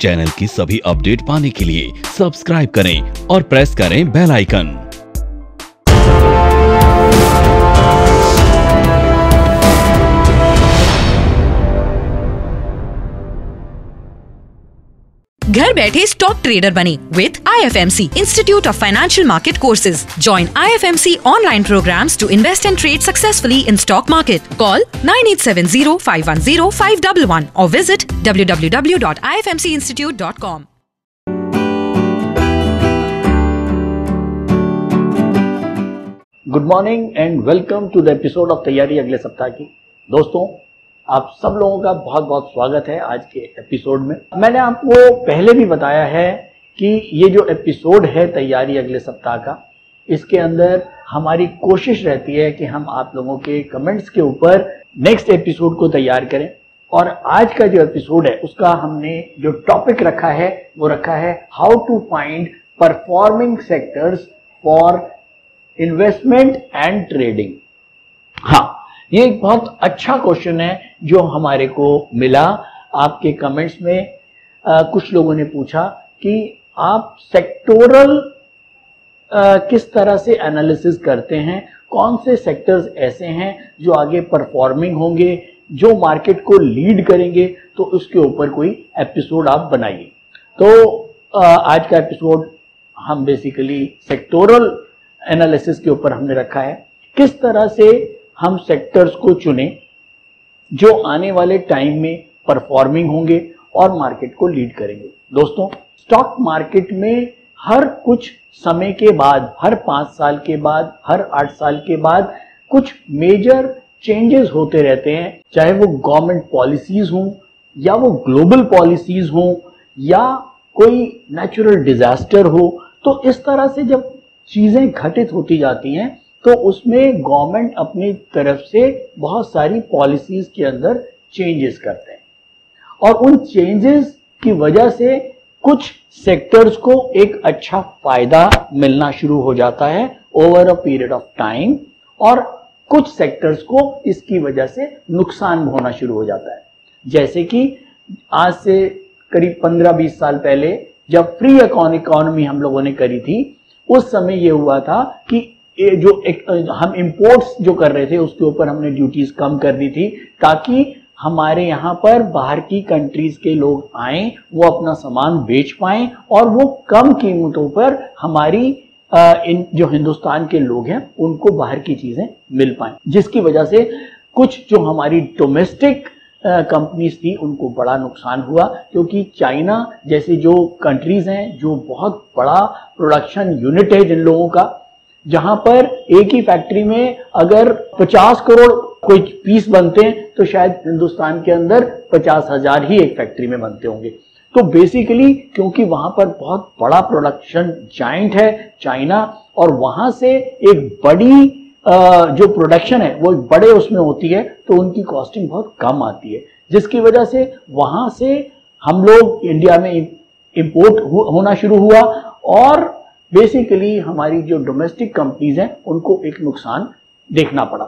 Channel की सभी update पाने के लिए सब्सक्राइब करें और प्रेस करें बेल आइकन। घर बैठे स्टॉक ट्रेडर बने with IFMC Institute of Financial Market Courses. Join IFMC online programs to invest and trade successfully in stock market. Call 9870-510-511 or visit www.ifmcinstitute.com. Good morning and welcome to the episode of तैयारी अगले सप्ताह की। दोस्तों, आप सब लोगों का बहुत बहुत स्वागत है आज के एपिसोड में। मैंने आपको पहले भी बताया है कि ये जो एपिसोड है तैयारी अगले सप्ताह का, इसके अंदर हमारी कोशिश रहती है कि हम आप लोगों के कमेंट्स के ऊपर नेक्स्ट एपिसोड को तैयार करें। और आज का जो एपिसोड है उसका हमने जो टॉपिक रखा है वो रखा है how to find performing sectors for investment and trading. हाँ, ये एक बहुत अच्छा क्वेश्चन है जो हमारे को मिला आपके कमेंट्स में। कुछ लोगों ने पूछा कि आप सेक्टोरल किस तरह से एनालिसिस करते हैं, कौन से सेक्टर्स ऐसे हैं जो आगे परफॉर्मिंग होंगे, जो मार्केट को लीड करेंगे, तो उसके ऊपर कोई एपिसोड आप बनाइए। तो आज का एपिसोड हम बेसिकली सेक्टोरल एनालिसिस के ऊपर हमने रखा है, किस तरह से हम सेक्टर्स को चुनें जो आने वाले टाइम में परफॉर्मिंग होंगे और मार्केट को लीड करेंगे। दोस्तों, स्टॉक मार्केट में हर कुछ समय के बाद, हर 5 साल के बाद, हर 8 साल के बाद कुछ मेजर चेंजेस होते रहते हैं, चाहे वो गवर्नमेंट पॉलिसीज हों या वो ग्लोबल पॉलिसीज हों या कोई नेचुरल डिजास्टर हो। तो इस तरह से जब चीजें घटित होती जाती हैं तो उसमें गवर्नमेंट अपनी तरफ से बहुत सारी पॉलिसीज के अंदर चेंजेस करते हैं और उन चेंजेस की वजह से कुछ सेक्टर्स को एक अच्छा फायदा मिलना शुरू हो जाता है over a period of time, और कुछ सेक्टर्स को इसकी वजह से नुकसान होना शुरू हो जाता है। जैसे कि आज से करीब 15-20 साल पहले जब फ्री इकोनॉमी हम लोगों ने करी थी, उस समय ये हुआ था कि जो हम इंपोर्ट्स जो कर रहे थे उसके ऊपर हमने ड्यूटीज कम कर दी थी ताकि हमारे यहाँ पर बाहर की कंट्रीज के लोग आएं, वो अपना सामान बेच पाएं और वो कम कीमतों पर हमारी इन जो हिंदुस्तान के लोग हैं उनको बाहर की चीजें मिल पाएं, जिसकी वजह से कुछ जो हमारी डोमेस्टिक कंपनीज थी उनको बड़ा नुकसान हुआ, क्योंकि चाइना जैसे जो कंट्रीज हैं जो बहुत बड़ा प्रोडक्शन यूनिट है जिन लोगों का, जहां पर एक ही फैक्ट्री में अगर 50 करोड़ कोई पीस बनते हैं तो शायद हिंदुस्तान के अंदर 50,000 ही एक फैक्ट्री में बनते होंगे। तो बेसिकली क्योंकि वहां पर बहुत बड़ा प्रोडक्शन जाइंट है चाइना, और वहां से एक बड़ी जो प्रोडक्शन है वो बड़े उसमें होती है, तो उनकी कॉस्टिंग बहुत कम आती है, जिसकी वजह से वहां से हम लोग इंडिया में इंपोर्ट होना शुरू हुआ और बेसिकली हमारी जो डोमेस्टिक कंपनीज हैं उनको एक नुकसान देखना पड़ा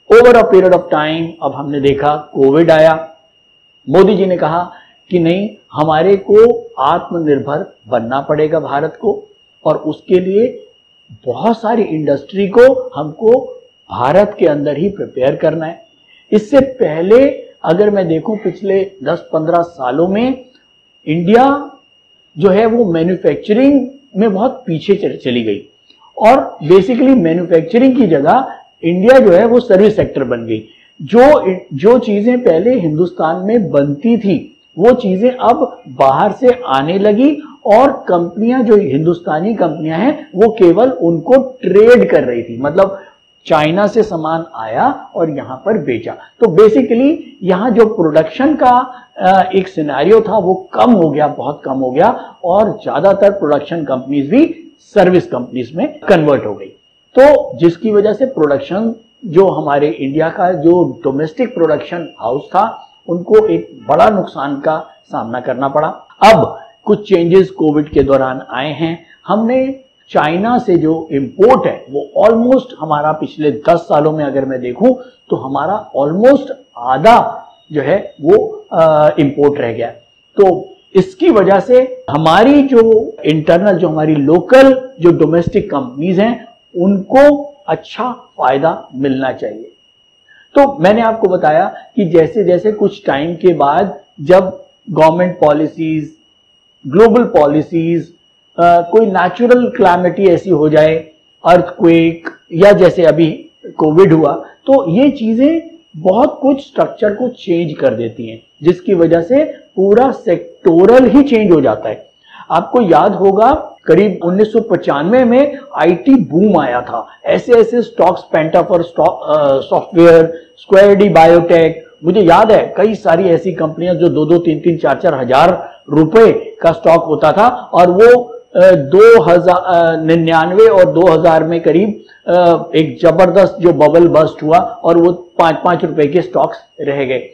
over a period of time. अब हमने देखा कोविड आया, मोदी जी ने कहा कि नहीं, हमारे को आत्मनिर्भर बनना पड़ेगा भारत को, और उसके लिए बहुत सारी इंडस्ट्री को हमको भारत के अंदर ही प्रिपेयर करना है। इससे पहले अगर मैं देखूं पिछले 10-15 सालों में इंडिया जो है वो मैन्युफैक्चरिंग में बहुत पीछे चली गई, और बेसिकली मैन्युफैक्चरिंग की जगह इंडिया जो है वो सर्विस सेक्टर बन गई। जो चीजें पहले हिंदुस्तान में बनती थी वो चीजें अब बाहर से आने लगी, और कंपनियां जो हिंदुस्तानी कंपनियां हैं वो केवल उनको ट्रेड कर रही थी, मतलब चाइना से सामान आया और यहां पर बेचा। तो बेसिकली यहां जो प्रोडक्शन का एक सिनेरियो था वो कम हो गया, बहुत कम हो गया, और ज्यादातर प्रोडक्शन कंपनीज भी सर्विस कंपनीज में कन्वर्ट हो गई। तो जिसकी वजह से प्रोडक्शन जो हमारे इंडिया का जो डोमेस्टिक प्रोडक्शन हाउस था उनको एक बड़ा नुकसान का सामना करना पड़ा। अब कुछ चेंजेस कोविड के दौरान आए हैं। हमने चाइना से जो इंपोर्ट है वो ऑलमोस्ट हमारा पिछले 10 सालों में अगर मैं देखूं तो हमारा ऑलमोस्ट आधा जो है वो इंपोर्ट रह गया। तो इसकी वजह से हमारी जो इंटरनल, जो हमारी लोकल, जो डोमेस्टिक कंपनीज हैं, उनको अच्छा फायदा मिलना चाहिए। तो मैंने आपको बताया कि जैसे जैसे कुछ टाइम के बाद जब गवर्नमेंट पॉलिसीज, ग्लोबल पॉलिसीज, कोई नेचुरल क्लैमिटी ऐसी हो जाए, अर्थक्वेक या जैसे अभी कोविड हुआ, तो ये चीजें बहुत कुछ स्ट्रक्चर को चेंज कर देती हैं, जिसकी वजह से पूरा सेक्टोरल ही चेंज हो जाता है। आपको याद होगा करीब 1995 में आईटी बूम आया था। ऐसे ऐसे stocks, Pentafour software, square D biotech, मुझे याद है कई सारी ऐसी कंपनियां जो 2-2, 3-3, 4-4 हजार रुपए का स्टॉक होता था, और वो 1999 और 2000 में करीब एक जबरदस्त जो बबल बस्ट हुआ और वो 5-5 रुपए के स्टॉक्स रह गए।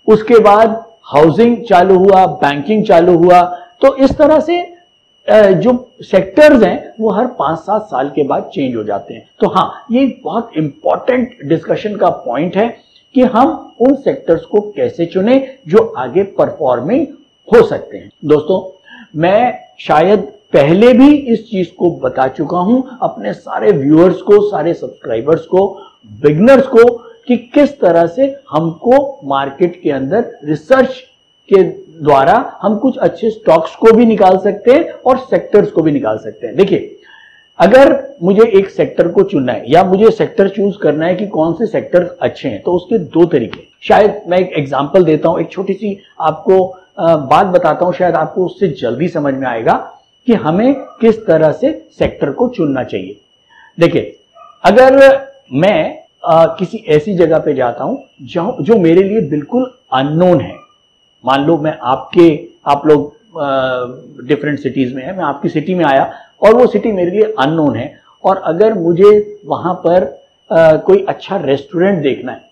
उसके बाद हाउसिंग चालू हुआ, बैंकिंग चालू हुआ। तो इस तरह से जो सेक्टर्स हैं वो हर 5-7 साल के बाद चेंज हो जाते हैं। तो हाँ, ये बहुत इंपॉर्टेंट डिस्कशन का पॉइंट है कि हम उन सेक्टर्स को कैसे चुने जो आगे परफॉर्मिंग हो सकते हैं। दोस्तों, मैं शायद पहले भी इस चीज को बता चुका हूं अपने सारे व्यूअर्स को, सारे सब्सक्राइबर्स को, बिगनर्स को, कि किस तरह से हमको मार्केट के अंदर रिसर्च के द्वारा हम कुछ अच्छे स्टॉक्स को भी निकाल सकते हैं और सेक्टर्स को भी निकाल सकते हैं। देखिए, अगर मुझे एक सेक्टर को चुनना है या मुझे सेक्टर चूज करना है कि कौन से सेक्टर अच्छे हैं, तो उसके 2 तरीके। शायद मैं एक एग्जांपल देता हूं, एक छोटी सी आपको बात बताता हूं, शायद आपको उससे जल्दी समझ में आएगा कि हमें किस तरह से सेक्टर को चुनना चाहिए। देखिए, अगर मैं किसी ऐसी जगह पे जाता हूं जो मेरे लिए बिल्कुल अननोन है, मान लो आप लोग डिफरेंट सिटीज में है, मैं आपकी सिटी में आया और वो सिटी मेरे लिए अननोन है, और अगर मुझे वहां पर कोई अच्छा रेस्टोरेंट देखना है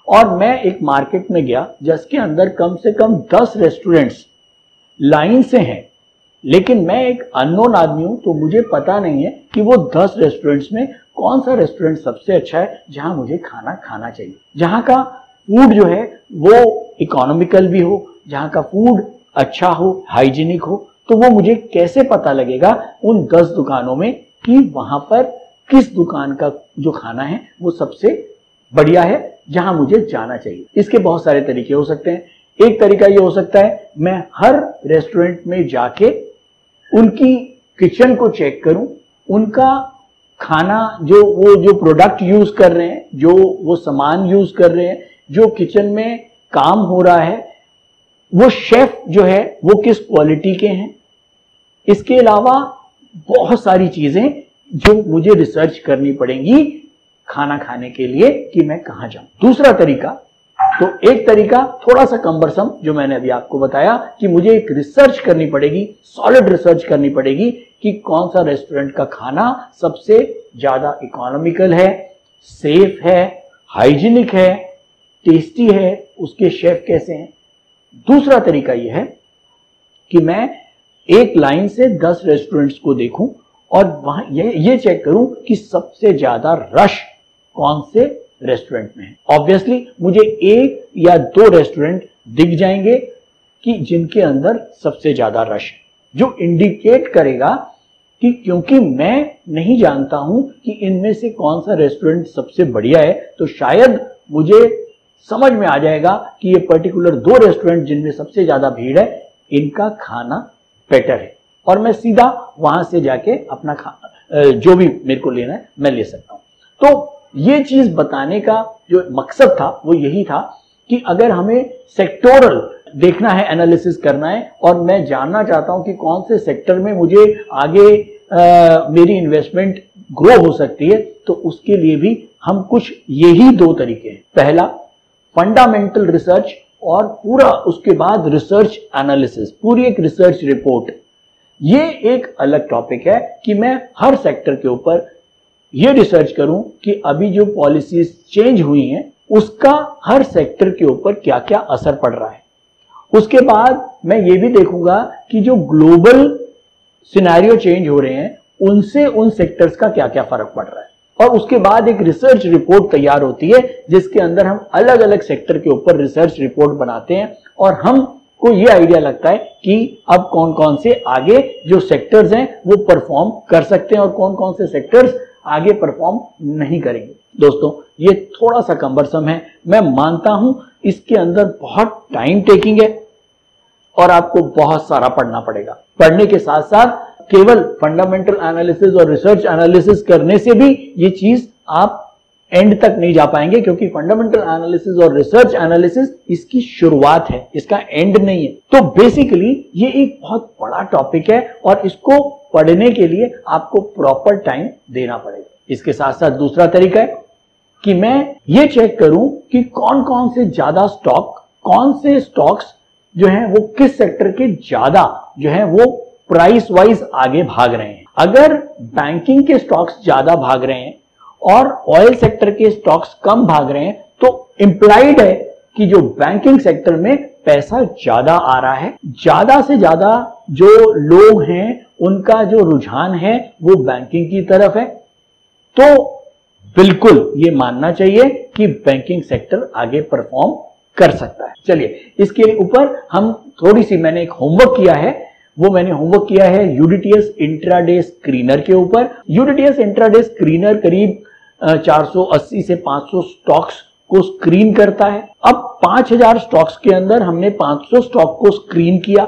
और मैं एक मार्केट में गया जिसके अंदर कम से कम 10 रेस्टोरेंट्स लाइन से हैं, लेकिन मैं एक अननोन आदमी हूं, तो मुझे पता नहीं है कि वो 10 रेस्टोरेंट्स में कौन सा रेस्टोरेंट सबसे अच्छा है जहां मुझे खाना खाना चाहिए, जहां का फूड जो है वो इकोनॉमिकल भी हो, जहां का फूड अच्छा हो, हाइजीनिक हो। तो वो मुझे कैसे पता लगेगा उन 10 दुकानों में कि वहां पर किस दुकान का जो खाना है वो सबसे बढ़िया है, जहां मुझे जाना चाहिए। इसके बहुत सारे तरीके हो सकते हैं। एक तरीका ये हो सकता है, मैं हर रेस्टोरेंट में जाके उनकी किचन को चेक करूं, उनका खाना, जो प्रोडक्ट यूज कर रहे हैं, जो वो सामान यूज कर रहे हैं, जो किचन में काम हो रहा है, वो शेफ जो है वो किस क्वालिटी के हैं। इसके अलावा बहुत सारी चीजें जो मुझे रिसर्च करनी पड़ेंगी खाना खाने के लिए कि मैं कहां जाऊं। दूसरा तरीका, तो एक तरीका थोड़ा सा कम्बरसम जो मैंने अभी आपको बताया कि मुझे एक रिसर्च करनी पड़ेगी, सॉलिड रिसर्च करनी पड़ेगी कि कौन सा रेस्टोरेंट का खाना सबसे ज्यादा इकोनॉमिकल है, सेफ है, हाइजीनिक है, टेस्टी है, उसके शेफ कैसे हैं। दूसरा तरीका यह है कि मैं एक लाइन से 10 रेस्टोरेंट्स को देखूं और वहां ये चेक करूं कि सबसे ज्यादा रश कौन से रेस्टोरेंट में है। ऑब्वियसली मुझे 1 या 2 रेस्टोरेंट दिख जाएंगे कि जिनके अंदर सबसे ज्यादा रश है, जो इंडिकेट करेगा कि क्योंकि मैं नहीं जानता हूं कि इनमें से कौन सा रेस्टोरेंट सबसे बढ़िया है, तो शायद मुझे समझ में आ जाएगा कि ये पर्टिकुलर 2 रेस्टोरेंट जिनमें सबसे ज्यादा भीड़ है, इनका खाना बेटर है, और मैं सीधा वहां से जाके अपना खाना जो भी मेरे को लेना है मैं ले सकता हूं। तो ये चीज बताने का जो मकसद था वो यही था कि अगर हमें सेक्टोरल देखना है, एनालिसिस करना है, और मैं जानना चाहता हूं कि कौन से सेक्टर में मुझे आगे मेरी इन्वेस्टमेंट ग्रो हो सकती है, तो उसके लिए भी हम कुछ यही 2 तरीके हैं। पहला, फंडामेंटल रिसर्च, और पूरा उसके बाद रिसर्च एनालिसिस, पूरी एक रिसर्च रिपोर्ट। ये एक अलग टॉपिक है कि मैं हर सेक्टर के ऊपर ये रिसर्च करूं कि अभी जो पॉलिसीज चेंज हुई हैं उसका हर सेक्टर के ऊपर क्या क्या असर पड़ रहा है। उसके बाद मैं ये भी देखूंगा कि जो ग्लोबल सिनेरियो चेंज हो रहे हैं उनसे उन सेक्टर्स का क्या क्या फर्क पड़ रहा है, और उसके बाद एक रिसर्च रिपोर्ट तैयार होती है जिसके अंदर हम अलग अलग सेक्टर के ऊपर रिसर्च रिपोर्ट बनाते हैं और हम को ये आइडिया लगता है कि अब कौन कौन से आगे जो सेक्टर्स हैं वो परफॉर्म कर सकते हैं और कौन कौन से सेक्टर्स आगे परफॉर्म नहीं करेंगे। दोस्तों ये थोड़ा सा कम्बरसम है, मैं मानता हूं इसके अंदर बहुत टाइम टेकिंग है और आपको बहुत सारा पढ़ना पड़ेगा। पढ़ने के साथ साथ केवल फंडामेंटल एनालिसिस और रिसर्च एनालिसिस करने से भी ये चीज आप एंड तक नहीं जा पाएंगे, क्योंकि फंडामेंटल एनालिसिस और रिसर्च एनालिसिस इसकी शुरुआत है, इसका एंड नहीं है। तो बेसिकली ये एक बहुत बड़ा टॉपिक है और इसको पढ़ने के लिए आपको प्रॉपर टाइम देना पड़ेगा। इसके साथ साथ दूसरा तरीका है कि मैं ये चेक करूं कि कौन कौन से ज्यादा स्टॉक, कौन से स्टॉक्स जो हैं वो किस सेक्टर के ज्यादा जो है वो प्राइस वाइज आगे भाग रहे हैं। अगर बैंकिंग के स्टॉक्स ज्यादा भाग रहे हैं और ऑयल सेक्टर के स्टॉक्स कम भाग रहे हैं तो इंप्लाइड है कि जो बैंकिंग सेक्टर में पैसा ज्यादा आ रहा है, ज्यादा से ज्यादा जो लोग हैं उनका जो रुझान है वो बैंकिंग की तरफ है। तो बिल्कुल ये मानना चाहिए कि बैंकिंग सेक्टर आगे परफॉर्म कर सकता है। चलिए इसके ऊपर हम थोड़ी सी, मैंने एक होमवर्क किया है, वो मैंने होमवर्क किया है यूडीटीएस इंट्राडे स्क्रीनर के ऊपर। यूडीटीएस इंट्राडे स्क्रीनर करीब 480 से 500 स्टॉक्स को स्क्रीन करता है। अब 5000 स्टॉक्स के अंदर हमने 500 स्टॉक को स्क्रीन किया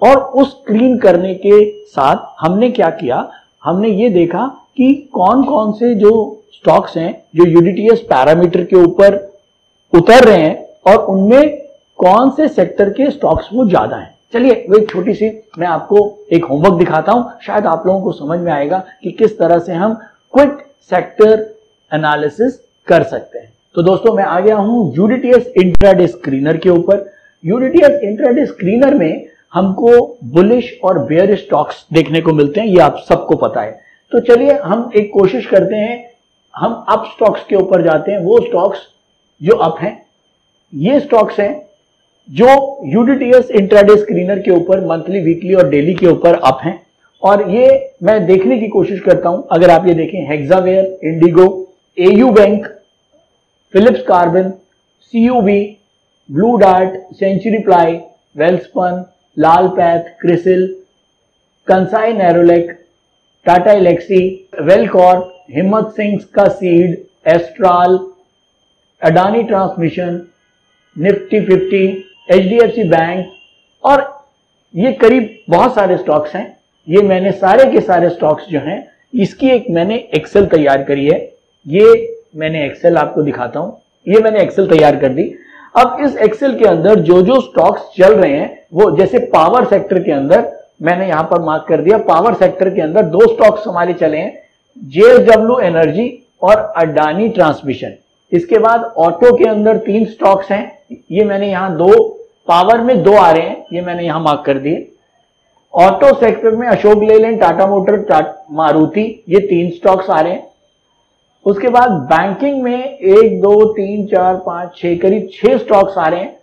और उस स्क्रीन करने के साथ हमने क्या किया, हमने ये देखा कि कौन कौन से जो स्टॉक्स हैं जो यूडीटीएस पैरामीटर के ऊपर उतर रहे हैं और उनमें कौन से सेक्टर के स्टॉक्स वो ज्यादा हैं। चलिए वो एक छोटी सी मैं आपको एक होमवर्क दिखाता हूं, शायद आप लोगों को समझ में आएगा कि किस तरह से हम क्विक सेक्टर एनालिसिस कर सकते हैं। तो दोस्तों मैं आ गया हूं यूडीटीएस इंट्राडे स्क्रीनर के ऊपर। यूडीटीएस इंट्राडे स्क्रीनर में हमको बुलिश और बेयरिश स्टॉक्स देखने को मिलते हैं, ये आप सबको पता है। तो चलिए हम एक कोशिश करते हैं, हम अप स्टॉक्स के ऊपर जाते हैं, वो स्टॉक्स जो अप हैं। ये स्टॉक्स हैं जो यूडीटीएस इंट्राडे स्क्रीनर के ऊपर मंथली, वीकली और डेली के ऊपर अप हैं और ये मैं देखने की कोशिश करता हूं। अगर आप ये देखें, Hexaware, IndiGo, AU bank, Phillips Carbon, CUB, Blue Dart, Century Ply, Welspun, Lal Path, CRISIL, Kansai Nerolac, Tata Elxsi, Welcorp, Himatsingka Seide, Astral, Adani Transmission, Nifty 50, HDFC bank और ये करीब बहुत सारे स्टॉक्स हैं। ये मैंने सारे के सारे स्टॉक्स जो हैं इसकी एक मैंने एक्सेल तैयार करी है। ये मैंने एक्सेल आपको दिखाता हूं, ये मैंने एक्सेल तैयार कर दी। अब इस एक्सेल के अंदर जो जो स्टॉक्स चल रहे हैं वो, जैसे पावर सेक्टर के अंदर मैंने यहां पर मार्क कर दिया, पावर सेक्टर के अंदर 2 स्टॉक्स हमारे चले हैं, जेएसडब्ल्यू एनर्जी और अडानी ट्रांसमिशन। इसके बाद ऑटो के अंदर 3 स्टॉक्स हैं, ये मैंने यहां 2, पावर में 2 आ रहे हैं, ये मैंने यहां मार्क कर दिए। ऑटो सेक्टर में अशोक लेलैंड, टाटा मोटर, मारुति, ये 3 स्टॉक्स आ रहे हैं। उसके बाद बैंकिंग में 1 2 3 4 5 6 करीब 6 स्टॉक्स आ रहे हैं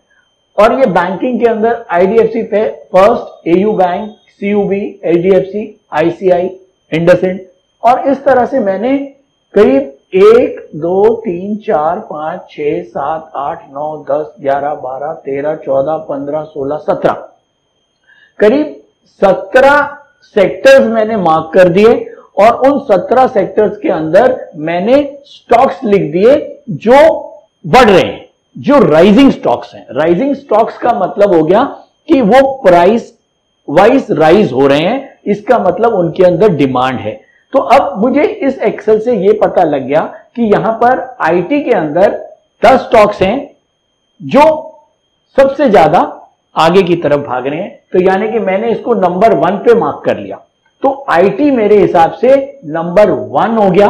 और ये बैंकिंग के अंदर आईडीएफसी फर्स्ट, एयू बैंक, सीयूबी, एचडीएफसी, आईसीआई, इंडसइंड और इस तरह से मैंने करीब 1 2 3 4 5 6 7 8 9 10 11 12 13 14 15 16 17 करीब 17 सेक्टर्स मैंने मार्क कर दिए और उन 17 सेक्टर्स के अंदर मैंने स्टॉक्स लिख दिए जो बढ़ रहे हैं, जो राइजिंग स्टॉक्स हैं। राइजिंग स्टॉक्स का मतलब हो गया कि वो प्राइस वाइज राइज हो रहे हैं, इसका मतलब उनके अंदर डिमांड है। तो अब मुझे इस एक्सेल से ये पता लग गया कि यहां पर आईटी के अंदर 10 स्टॉक्स हैं जो सबसे ज्यादा आगे की तरफ भाग रहे हैं। तो यानी कि मैंने इसको नंबर 1 पे मार्क कर लिया। तो आईटी मेरे हिसाब से नंबर 1 हो गया,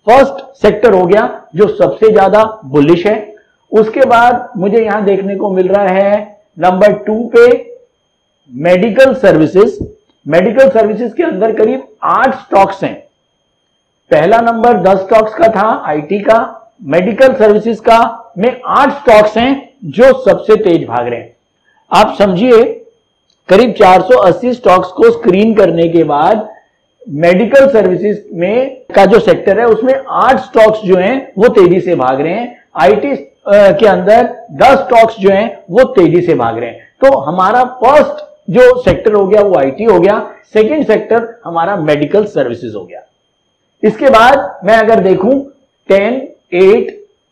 फर्स्ट सेक्टर हो गया जो सबसे ज्यादा बुलिश है। उसके बाद मुझे यहां देखने को मिल रहा है नंबर 2 पे मेडिकल सर्विसेज। मेडिकल सर्विसेज के अंदर करीब 8 स्टॉक्स हैं। पहला नंबर 10 स्टॉक्स का था आईटी का, मेडिकल सर्विसेज का में 8 स्टॉक्स हैं जो सबसे तेज भाग रहे हैं। आप समझिए करीब 480 स्टॉक्स को स्क्रीन करने के बाद मेडिकल सर्विसेज में का जो सेक्टर है उसमें 8 स्टॉक्स जो हैं वो तेजी से भाग रहे हैं। आईटी के अंदर 10 स्टॉक्स जो हैं वो तेजी से भाग रहे हैं। तो हमारा फर्स्ट जो सेक्टर हो गया वो आईटी हो गया, सेकंड सेक्टर हमारा मेडिकल सर्विसेज हो गया। इसके बाद मैं अगर देखूं 10, 8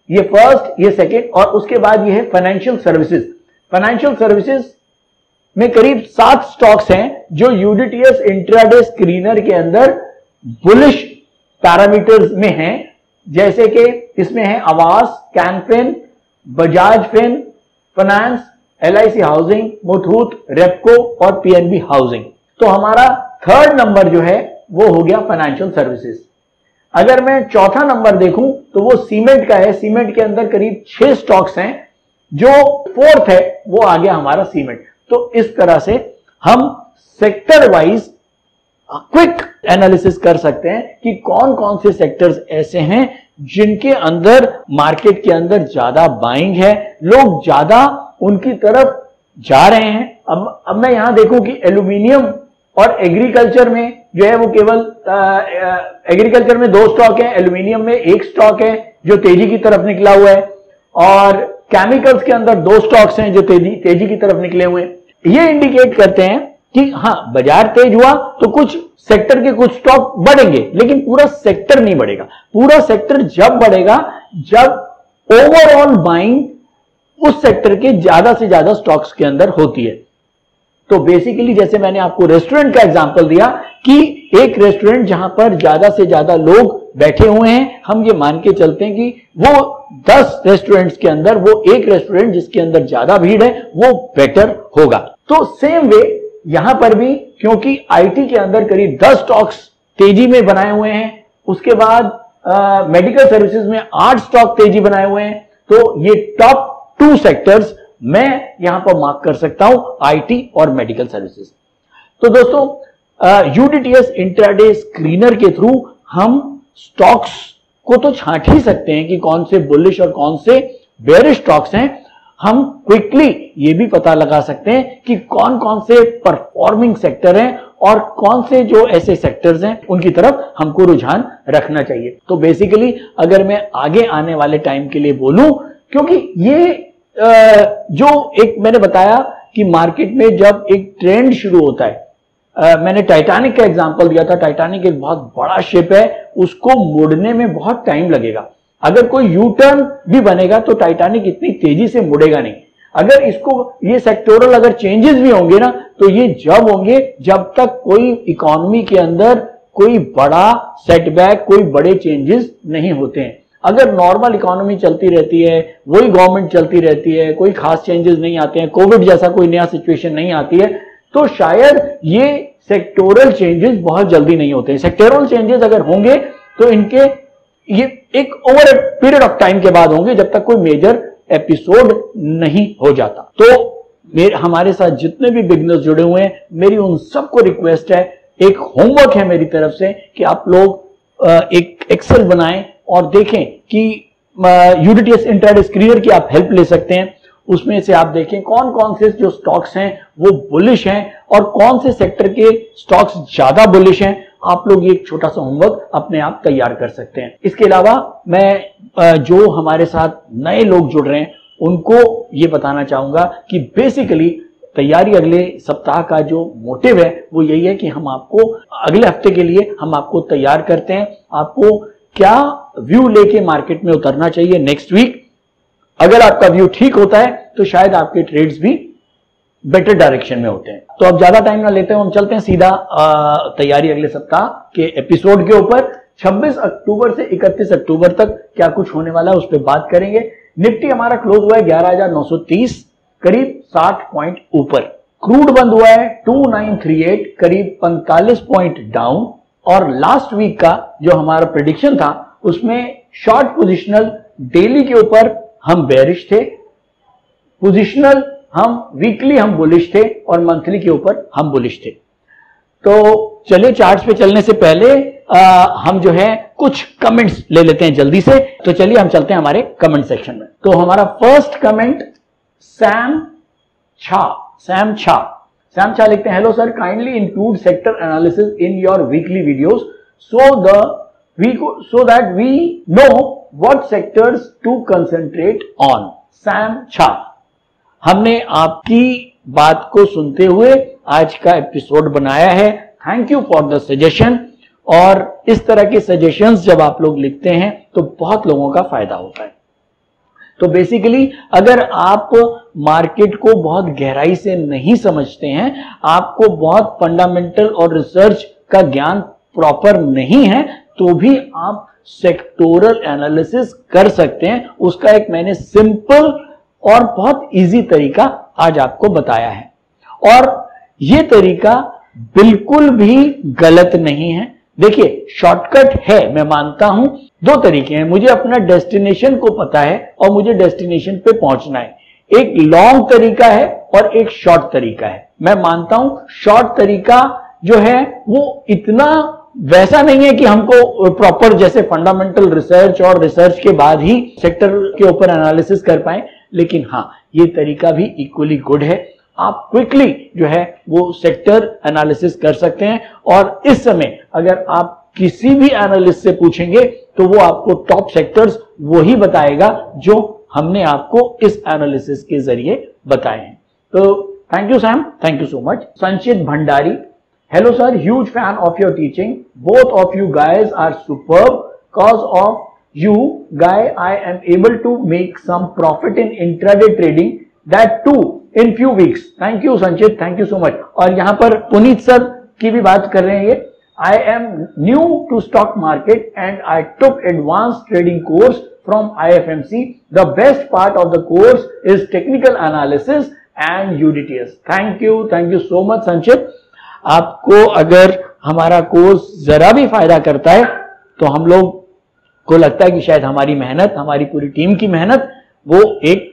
ये फर्स्ट, ये सेकंड, और उसके बाद ये है फाइनेंशियल सर्विसेज। फाइनेंशियल सर्विसेज में करीब 7 स्टॉक्स हैं जो यूडीटीएस इंट्राडे स्क्रीनर के अंदर बुलिश पैरामीटर्स में हैं, जैसे कि इसमें है Aavas, Canfin, Bajaj fin finance, LIC housing, Muthoot, Repco और पीएनबी हाउसिंग। तो हमारा थर्ड नंबर जो है वो हो गया फाइनेंशियल सर्विसेज। अगर मैं चौथा नंबर देखूं तो वो सीमेंट का है। सीमेंट के अंदर करीब 6 स्टॉक्स हैं। जो फोर्थ है वो आ गया हमारा सीमेंट। तो इस तरह से हम सेक्टर वाइज क्विक एनालिसिस कर सकते हैं कि कौन कौन से सेक्टर्स ऐसे हैं जिनके अंदर मार्केट के अंदर ज्यादा बाइंग है, लोग ज्यादा उनकी तरफ जा रहे हैं। अब मैं यहां देखूं कि एल्यूमिनियम और एग्रीकल्चर में जो है वो केवल एग्रीकल्चर में 2 स्टॉक है, एल्यूमिनियम में 1 स्टॉक है जो तेजी की तरफ निकला हुआ है, और केमिकल्स के अंदर 2 स्टॉक्स हैं जो तेजी की तरफ निकले हुए हैं। ये इंडिकेट करते हैं कि हाँ, बाजार तेज हुआ तो कुछ सेक्टर के कुछ स्टॉक बढ़ेंगे, लेकिन पूरा सेक्टर नहीं बढ़ेगा। पूरा सेक्टर जब बढ़ेगा जब ओवरऑल बाइंग उस सेक्टर के ज्यादा से ज्यादा स्टॉक्स के अंदर होती है। तो बेसिकली जैसे मैंने आपको रेस्टोरेंट का एग्जांपल दिया कि एक रेस्टोरेंट जहां पर ज्यादा से ज्यादा लोग बैठे हुए हैं, हम ये मान के चलते हैं कि वो 10 रेस्टोरेंट्स के अंदर वो एक रेस्टोरेंट जिसके अंदर ज्यादा भीड़ है वो बेटर होगा। तो सेम वे यहां पर भी, क्योंकि आईटी के अंदर करीब 10 स्टॉक्स तेजी में बनाए हुए हैं, उसके बाद मेडिकल सर्विसेज में 8 स्टॉक तेजी बनाए हुए हैं, तो ये टॉप 2 सेक्टर्स मैं यहां पर मार्क कर सकता हूं, आईटी और मेडिकल सर्विसेज। तो दोस्तों यूडीटीएस इंट्राडे स्क्रीनर के थ्रू हम स्टॉक्स को तो छांट ही सकते हैं कि कौन से बुलिश और कौन से बेयरिश स्टॉक्स हैं। हम क्विकली ये भी पता लगा सकते हैं कि कौन कौन से परफॉर्मिंग सेक्टर हैं और कौन से जो ऐसे सेक्टर्स हैं उनकी तरफ हमको रुझान रखना चाहिए। तो बेसिकली अगर मैं आगे आने वाले टाइम के लिए बोलूं, क्योंकि ये जो एक मैंने बताया कि मार्केट में जब एक ट्रेंड शुरू होता है, मैंने टाइटैनिक का एग्जांपल दिया था। टाइटैनिक एक बहुत बड़ा शिप है, उसको मुड़ने में बहुत टाइम लगेगा। अगर कोई यू टर्न भी बनेगा तो टाइटैनिक इतनी तेजी से मुड़ेगा नहीं। अगर इसको ये सेक्टोरल अगर चेंजेस भी होंगे ना, तो ये जब होंगे जब तक कोई इकोनॉमी के अंदर कोई बड़ा सेटबैक, कोई बड़े चेंजेस नहीं होते हैं। अगर नॉर्मल इकोनॉमी चलती रहती है, वही गवर्नमेंट चलती रहती है, कोई खास चेंजेस नहीं आते हैं, कोविड जैसा कोई नया सिचुएशन नहीं आती है, तो शायद ये सेक्टोरल चेंजेस बहुत जल्दी नहीं होते हैं। सेक्टोरल चेंजेस अगर होंगे तो इनके ये एक over a period of time के बाद होंगे, जब तक कोई मेजर एपिसोड नहीं हो जाता। तो हमारे साथ जितने भी बिजनेस जुड़े हुए हैं, मेरी उन सबको रिक्वेस्ट है, एक होमवर्क है मेरी तरफ से कि आप लोग एक एक्सेल बनाएं और देखें कि यूडीटीएस इंट्राडे स्क्रीनर की आप हेल्प ले सकते हैं। उसमें से आप देखें कौन कौन से जो स्टॉक्स हैं वो बुलिश हैं और कौन से सेक्टर के स्टॉक्स ज्यादा बुलिश हैं। आप लोग एक छोटा सा होमवर्क अपने आप तैयार कर सकते हैं। इसके अलावा मैं जो हमारे साथ नए लोग जुड़ रहे हैं उनको ये बताना चाहूंगा कि बेसिकली तैयारी अगले सप्ताह का जो मोटिव है वो यही है कि हम आपको अगले हफ्ते के लिए हम आपको तैयार करते हैं। आपको क्या व्यू लेके मार्केट में उतरना चाहिए नेक्स्ट वीक। अगर आपका व्यू ठीक होता है तो शायद आपके ट्रेड्स भी बेटर डायरेक्शन में होते हैं। तो अब ज्यादा टाइम ना लेते हैं, हम चलते हैं सीधा तैयारी अगले सप्ताह के एपिसोड के ऊपर। 26 अक्टूबर से 31 अक्टूबर तक क्या कुछ होने वाला है उस पर बात करेंगे। निफ्टी हमारा क्लोज हुआ है 11,930, करीब 60 पॉइंट ऊपर। क्रूड बंद हुआ है 2938, करीब 45 पॉइंट डाउन। और लास्ट वीक का जो हमारा प्रेडिक्शन था उसमें शॉर्ट पोजिशनल डेली के ऊपर हम बेरिश थे, पोजिशनल हम वीकली हम बुलिश थे और मंथली के ऊपर हम बुलिश थे। तो चलिए चार्ट्स पे चलने से पहले हम जो है कुछ कमेंट्स ले लेते हैं जल्दी से। तो चलिए हम चलते हैं हमारे कमेंट सेक्शन में। तो हमारा फर्स्ट कमेंट सैम छा लिखते हैं, hello sir, kindly include sector analysis in your weekly videos so that we know what sectors to concentrate on। Sam छा, हमने आपकी बात को सुनते हुए आज का एपिसोड बनाया है। Thank you for the suggestion. और इस तरह के सजेशंस जब आप लोग लिखते हैं तो बहुत लोगों का फायदा होता है। तो बेसिकली अगर आप मार्केट को बहुत गहराई से नहीं समझते हैं, आपको बहुत फंडामेंटल और रिसर्च का ज्ञान प्रॉपर नहीं है, तो भी आप सेक्टोरल एनालिसिस कर सकते हैं। उसका एक मैंने सिंपल और बहुत इजी तरीका आज आपको बताया है, और यह तरीका बिल्कुल भी गलत नहीं है। देखिए, शॉर्टकट है, मैं मानता हूं। दो तरीके हैं, मुझे अपना डेस्टिनेशन को पता है और मुझे डेस्टिनेशन पे पहुंचना है। एक लॉन्ग तरीका है और एक शॉर्ट तरीका है। मैं मानता हूं शॉर्ट तरीका जो है वो इतना वैसा नहीं है कि हमको प्रॉपर जैसे फंडामेंटल रिसर्च और रिसर्च के बाद ही सेक्टर के ऊपर एनालिसिस कर पाए, लेकिन हाँ, ये तरीका भी इक्वली गुड है। आप क्विकली जो है वो सेक्टर एनालिसिस कर सकते हैं, और इस समय अगर आप किसी भी एनालिस्ट से पूछेंगे तो वो आपको टॉप सेक्टर्स वही बताएगा जो हमने आपको इस एनालिसिस के जरिए बताए हैं। तो thank you Sam, thank you so much. Sanchit Bhandari, hello sir, huge fan of your teaching, both of you guys are superb, cause of you guy I am able to make some profit in intraday trading, that too in few weeks. Thank you संचित, thank you so much। और यहाँ पर Puneet sir की भी बात कर रहे हैं ये, I am new to stock market and I took advanced trading course from IFMC. The best part of the course is technical analysis and UDTS. Thank you so much संचित। आपको अगर हमारा कोर्स जरा भी फायदा करता है तो हम लोग को लगता है कि शायद हमारी मेहनत, हमारी पूरी टीम की मेहनत वो एक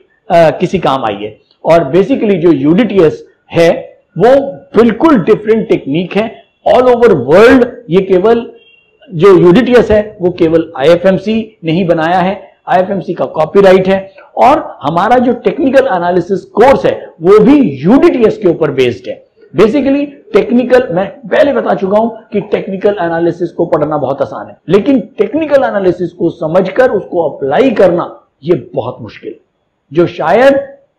किसी काम आई है। और बेसिकली जो यूडीटीएस है वो बिल्कुल डिफरेंट टेक्निक है ऑल ओवर वर्ल्ड। ये केवल जो यूडीटीएस है वो केवल आईएफएमसी ने ही बनाया है, आईएफएमसी का कॉपीराइट है, और हमारा जो टेक्निकल एनालिसिस कोर्स है वो भी यूडीटीएस के ऊपर बेस्ड है। बेसिकली टेक्निकल, मैं पहले बता चुका हूं कि टेक्निकल एनालिसिस को पढ़ना बहुत आसान है, लेकिन टेक्निकल एनालिसिस को समझकर उसको अप्लाई करना ये बहुत मुश्किल, जो शायद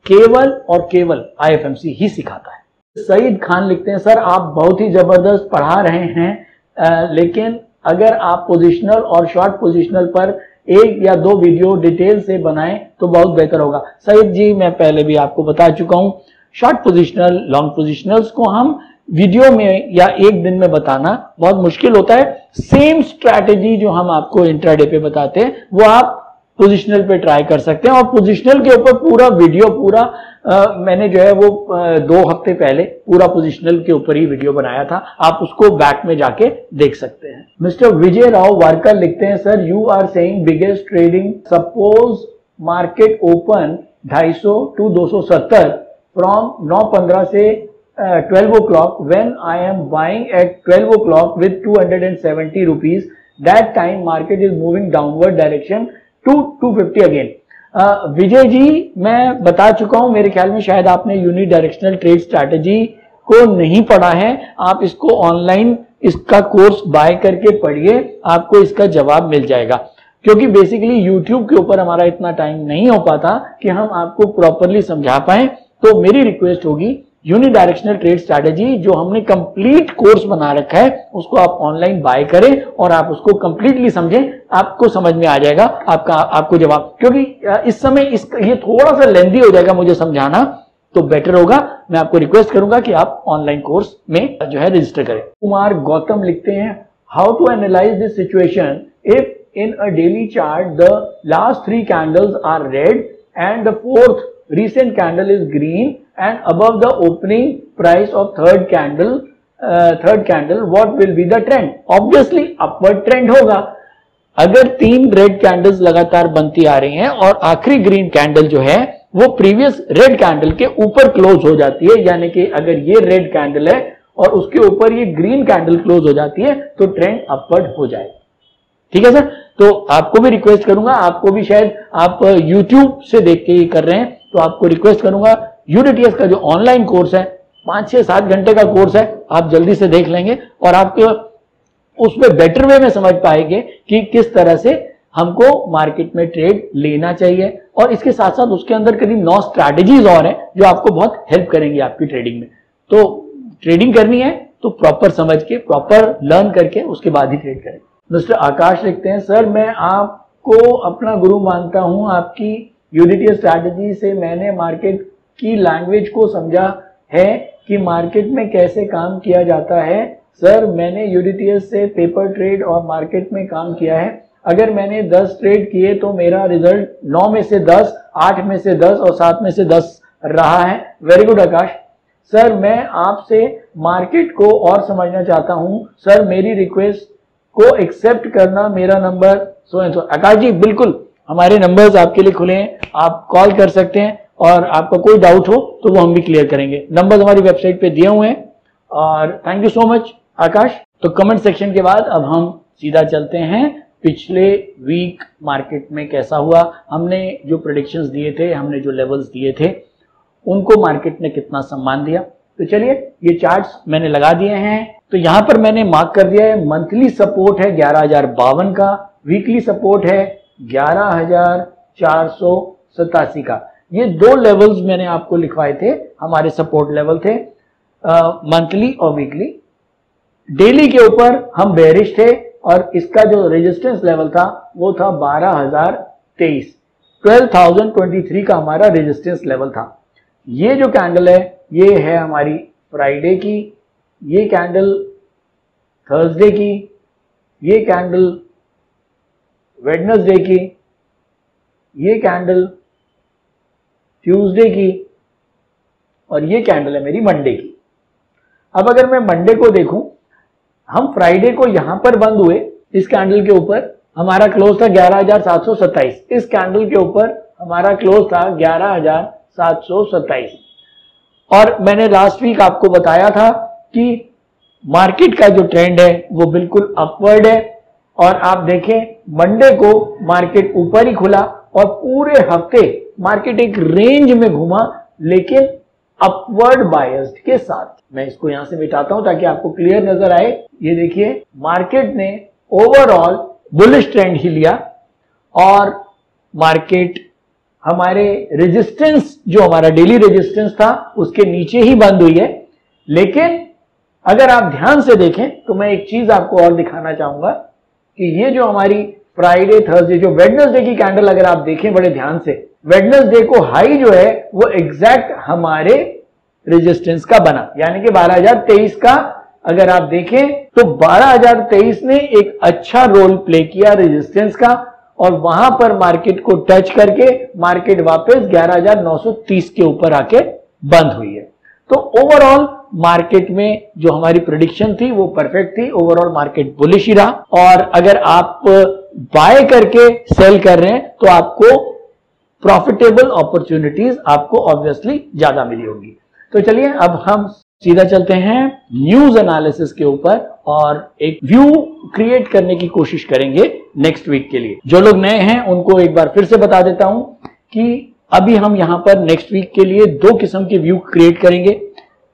केवल और केवल आईएफएमसी ही सिखाता है। सईद खान लिखते हैं, सर आप बहुत ही जबरदस्त पढ़ा रहे हैं, लेकिन अगर आप पोजिशनल और शॉर्ट पोजिशनल पर एक या दो वीडियो डिटेल से बनाएं तो बहुत बेहतर होगा। सईद जी, मैं पहले भी आपको बता चुका हूं, शॉर्ट पोजिशनल, लॉन्ग पोजिशनल्स को हम वीडियो में या एक दिन में बताना बहुत मुश्किल होता है। सेम स्ट्रैटेजी जो हम आपको इंट्राडे पे बताते हैं वो आप पोजिशनल पे ट्राई कर सकते हैं, और पोजिशनल के ऊपर पूरा वीडियो मैंने जो है वो 2 हफ्ते पहले पूरा पोजिशनल के ऊपर ही वीडियो बनाया था, आप उसको बैक में जाके देख सकते हैं। मिस्टर विजय राव वारकर लिखते हैं, sir you are saying biggest trading, suppose market open 250 to 270 from 9:15 से 12 o'clock, when I am buying at 12 o'clock with 270 rupees, that time market is moving downward direction to 250 again। Vijay ji, मैं बता चुका हूं, मेरे ख्याल में शायद आपने यूनि डायरेक्शनल ट्रेड स्ट्रैटेजी को नहीं पढ़ा है। आप इसको ऑनलाइन इसका कोर्स बाय करके पढ़िए, आपको इसका जवाब मिल जाएगा, क्योंकि बेसिकली यूट्यूब के ऊपर हमारा इतना टाइम नहीं हो पाता कि हम आपको प्रॉपरली समझा पाए। तो मेरी रिक्वेस्ट होगी, यूनि डायरेक्शनल ट्रेड स्ट्रैटेजी जो हमने कंप्लीट कोर्स बना रखा है उसको आप ऑनलाइन बाय करें और आप उसको कंप्लीटली समझें, आपको समझ में आ जाएगा आपको जवाब। क्योंकि इस समय ये थोड़ा सा लेंदी हो जाएगा मुझे समझाना, तो बेटर होगा, मैं आपको रिक्वेस्ट करूंगा कि आप ऑनलाइन कोर्स में जो है रजिस्टर करें। कुमार गौतम लिखते हैं, how to analyse this situation if in a daily chart the last 3 candles are red and the 4th recent candle is green and above the opening price of third candle, what will be the trend? Obviously upward trend होगा। अगर 3 red candles लगातार बनती आ रही हैं और आखिरी green candle जो है वो प्रीवियस रेड कैंडल के ऊपर क्लोज हो जाती है, यानी कि अगर ये रेड कैंडल है और उसके ऊपर ये ग्रीन कैंडल क्लोज हो जाती है तो ट्रेंड अपवर्ड हो जाएगा। ठीक है सर, तो आपको भी रिक्वेस्ट करूंगा, आपको भी शायद आप YouTube से देख के ये कर रहे हैं, तो आपको रिक्वेस्ट करूंगा यूडीटीएस का जो ऑनलाइन कोर्स है 5-6-7 घंटे का कोर्स है, आप जल्दी से देख लेंगे और आपको उसमें बेटर वे में समझ पाएंगे कि किस तरह से हमको मार्केट में ट्रेड लेना चाहिए और इसके साथ साथ उसके अंदर करीब 9 स्ट्रैटेजीज और हैं जो आपको बहुत हेल्प करेंगी आपकी ट्रेडिंग में। तो ट्रेडिंग करनी है तो प्रॉपर समझ के, प्रॉपर लर्न करके उसके बाद ही ट्रेड करें। मिस्टर आकाश लिखते हैं, सर मैं आपको अपना गुरु मानता हूं, आपकी यूडीटीएस स्ट्रैटेजी से मैंने मार्केट की लैंग्वेज को समझा है कि मार्केट में कैसे काम किया जाता है। सर मैंने यूडीटीएस से पेपर ट्रेड और मार्केट में काम किया है। अगर मैंने 10 ट्रेड किए तो मेरा रिजल्ट 9 में से 10, 8 में से 10 और 7 में से 10 रहा है। वेरी गुड आकाश। सर मैं आपसे मार्केट को और समझना चाहता हूं। सर मेरी रिक्वेस्ट को एक्सेप्ट करना, मेरा नंबर सो एंड सो। आकाश जी बिल्कुल, हमारे नंबर्स आपके लिए खुले हैं, आप कॉल कर सकते हैं और आपका कोई डाउट हो तो वो हम भी क्लियर करेंगे। नंबर्स हमारी वेबसाइट पे दिए हुए हैं। और थैंक यू सो मच आकाश। तो कमेंट सेक्शन के बाद अब हम सीधा चलते हैं पिछले वीक मार्केट में कैसा हुआ। हमने जो प्रेडिक्शंस दिए थे, हमने जो लेवल्स दिए थे, उनको मार्केट ने कितना सम्मान दिया। तो चलिए ये चार्ट्स मैंने लगा दिए हैं। तो यहां पर मैंने मार्क कर दिया है, मंथली सपोर्ट है 11,052 का, वीकली सपोर्ट है 11,487 का। ये 2 लेवल्स मैंने आपको लिखवाए थे, हमारे सपोर्ट लेवल थे मंथली और वीकली। डेली के ऊपर हम बेरिश थे और इसका जो रेजिस्टेंस लेवल था वो था 12,023, 12,023 का हमारा रेजिस्टेंस लेवल था। ये जो कैंडल है ये है हमारी फ्राइडे की, ये कैंडल थर्सडे की, ये कैंडल वेडनेसडे की, ये कैंडल ट्यूसडे की और ये कैंडल है मेरी मंडे की। अब अगर मैं मंडे को देखूं, हम फ्राइडे को यहां पर बंद हुए, इस कैंडल के ऊपर हमारा क्लोज था 11,727, इस कैंडल के ऊपर हमारा क्लोज था 11,727। और मैंने लास्ट वीक आपको बताया था कि मार्केट का जो ट्रेंड है वो बिल्कुल अपवर्ड है। और आप देखें मंडे को मार्केट ऊपर ही खुला और पूरे हफ्ते मार्केट एक रेंज में घूमा, लेकिन अपवर्ड बायस्ड के साथ। मैं इसको यहां से मिटाता हूं ताकि आपको क्लियर नजर आए। ये देखिए मार्केट ने ओवरऑल बुलिश ट्रेंड ही लिया और मार्केट हमारे रेजिस्टेंस, जो हमारा डेली रेजिस्टेंस था, उसके नीचे ही बंद हुई है। लेकिन अगर आप ध्यान से देखें तो मैं एक चीज आपको और दिखाना चाहूंगा कि ये जो हमारी फ्राइडे थर्सडे, जो वेडनेसडे की कैंडल अगर आप देखें बड़े ध्यान से, वेडनेसडे को हाई जो है वो एग्जैक्ट हमारे रेजिस्टेंस का बना, यानी कि 12,023 का। अगर आप देखें तो 12,023 ने एक अच्छा रोल प्ले किया रेजिस्टेंस का और वहां पर मार्केट को टच करके मार्केट वापस 11,930 के ऊपर आके बंद हुई है। तो ओवरऑल मार्केट में जो हमारी प्रेडिक्शन थी वो परफेक्ट थी। ओवरऑल मार्केट बुलिश ही रहा। और अगर आप बाय करके सेल कर रहे हैं तो आपको प्रॉफिटेबल अपॉर्चुनिटीज आपको ऑब्वियसली ज्यादा मिली होगी। तो चलिए अब हम सीधा चलते हैं न्यूज एनालिसिस के ऊपर और एक व्यू क्रिएट करने की कोशिश करेंगे नेक्स्ट वीक के लिए। जो लोग नए हैं उनको एक बार फिर से बता देता हूं कि अभी हम यहां पर नेक्स्ट वीक के लिए 2 किस्म के व्यू क्रिएट करेंगे।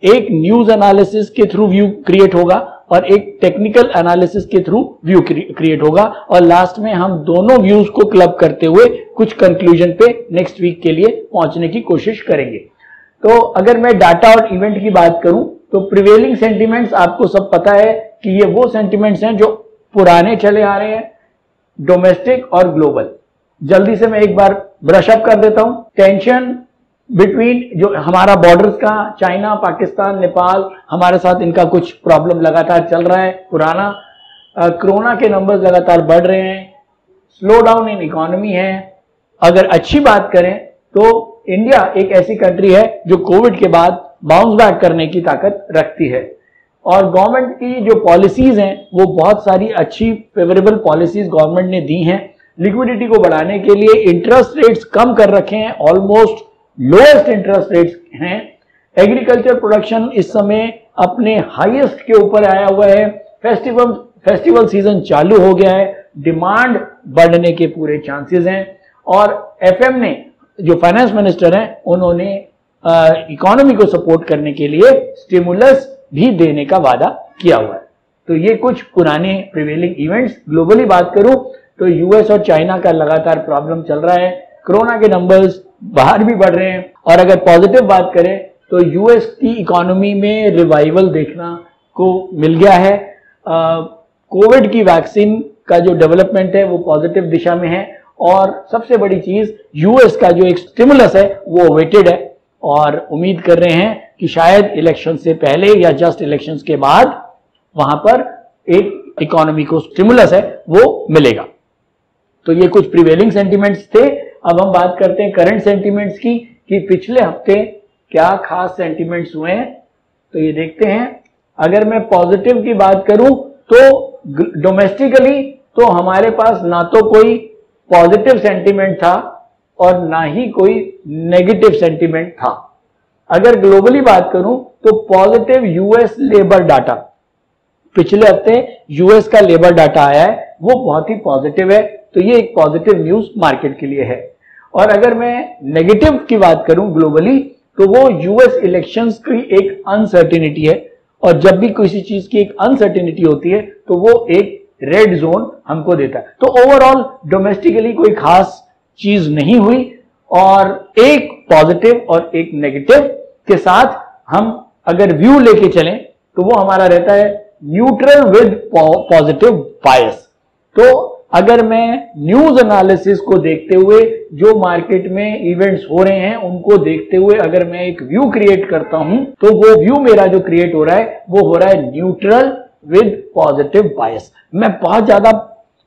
एक न्यूज एनालिसिस के थ्रू व्यू क्रिएट होगा और एक टेक्निकल एनालिसिस के थ्रू व्यू क्रिएट होगा। और लास्ट में हम दोनों व्यूज को क्लब करते हुए कुछ कंक्लूजन पे नेक्स्ट वीक के लिए पहुंचने की कोशिश करेंगे। तो अगर मैं डाटा और इवेंट की बात करूं तो प्रिवेलिंग सेंटिमेंट्स आपको सब पता है कि ये वो सेंटिमेंट्स हैं जो पुराने चले आ रहे हैं, डोमेस्टिक और ग्लोबल। जल्दी से मैं एक बार ब्रश अप कर देता हूं। टेंशन बिटवीन जो हमारा बॉर्डर्स का, चाइना, पाकिस्तान, नेपाल, हमारे साथ इनका कुछ प्रॉब्लम लगातार चल रहा है पुराना। कोरोना के नंबर्स लगातार बढ़ रहे हैं, स्लो डाउन इन इकोनॉमी है। अगर अच्छी बात करें तो इंडिया एक ऐसी कंट्री है जो कोविड के बाद बाउंस बैक करने की ताकत रखती है और गवर्नमेंट की जो पॉलिसीज हैं वो बहुत सारी अच्छी फेवरेबल पॉलिसीज गवर्नमेंट ने दी हैं। लिक्विडिटी को बढ़ाने के लिए इंटरेस्ट रेट्स कम कर रखे हैं, ऑलमोस्ट लोएस्ट इंटरेस्ट रेट्स हैं। एग्रीकल्चर प्रोडक्शन इस समय अपने हाईएस्ट के ऊपर आया हुआ है। फेस्टिवल सीजन चालू हो गया है, डिमांड बढ़ने के पूरे चांसेस हैं। और एफएम ने, जो फाइनेंस मिनिस्टर हैं, उन्होंने इकोनॉमी को सपोर्ट करने के लिए स्टिमुलस भी देने का वादा किया हुआ है। तो ये कुछ पुराने प्रिवेलिंग इवेंट्स। ग्लोबली बात करूं तो यूएस और चाइना का लगातार प्रॉब्लम चल रहा है, कोरोना के नंबर्स बाहर भी बढ़ रहे हैं। और अगर पॉजिटिव बात करें तो यूएस की इकोनॉमी में रिवाइवल देखना को मिल गया है। कोविड की वैक्सीन का जो डेवलपमेंट है वो पॉजिटिव दिशा में है, और सबसे बड़ी चीज यूएस का जो एक स्टिमुलस है वो अवेटेड है, और उम्मीद कर रहे हैं कि शायद इलेक्शन से पहले या जस्ट इलेक्शंस के बाद वहां पर एक इकोनॉमी को स्टिमुलस है वो मिलेगा। तो ये कुछ प्रिवेलिंग सेंटिमेंट्स थे। अब हम बात करते हैं करंट सेंटिमेंट्स की कि पिछले हफ्ते क्या खास सेंटिमेंट्स हुए हैं। तो ये देखते हैं। अगर मैं पॉजिटिव की बात करूं तो डोमेस्टिकली तो हमारे पास ना तो कोई पॉजिटिव सेंटिमेंट था और ना ही कोई नेगेटिव सेंटिमेंट था। अगर ग्लोबली बात करूं तो पॉजिटिव यूएस लेबर डाटा, पिछले हफ्ते यूएस का लेबर डाटा आया है, वो बहुत ही पॉजिटिव है, तो ये एक पॉजिटिव न्यूज मार्केट के लिए है। और अगर मैं नेगेटिव की बात करूं ग्लोबली तो वो यूएस इलेक्शंस की एक अनसर्टेनिटी है, और जब भी किसी चीज की एक अनसर्टेनिटी होती है तो वो एक रेड जोन हमको देता है। तो ओवरऑल डोमेस्टिकली कोई खास चीज नहीं हुई, और एक पॉजिटिव और एक नेगेटिव के साथ हम अगर व्यू लेके चलें तो वो हमारा रहता है न्यूट्रल विद पॉजिटिव बायस। तो अगर मैं न्यूज एनालिसिस को देखते हुए जो मार्केट में इवेंट्स हो रहे हैं उनको देखते हुए अगर मैं एक व्यू क्रिएट करता हूं तो वो व्यू मेरा जो क्रिएट हो रहा है वो हो रहा है न्यूट्रल विद पॉजिटिव बायस। मैं बहुत ज्यादा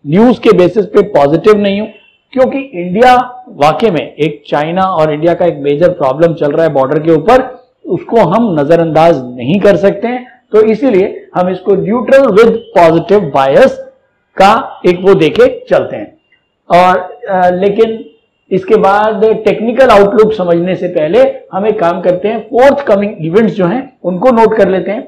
न्यूज के बेसिस पे पॉजिटिव नहीं हूं, क्योंकि इंडिया वाकई में एक चाइना और इंडिया का एक मेजर प्रॉब्लम चल रहा है बॉर्डर के ऊपर, उसको हम नजरअंदाज नहीं कर सकते हैं। तो इसीलिए हम इसको न्यूट्रल विद पॉजिटिव बायस का एक वो देके चलते हैं। और लेकिन इसके बाद टेक्निकल आउटलुक समझने से पहले हम एक काम करते हैं, फोर्थ कमिंग इवेंट्स जो हैं उनको नोट कर लेते हैं।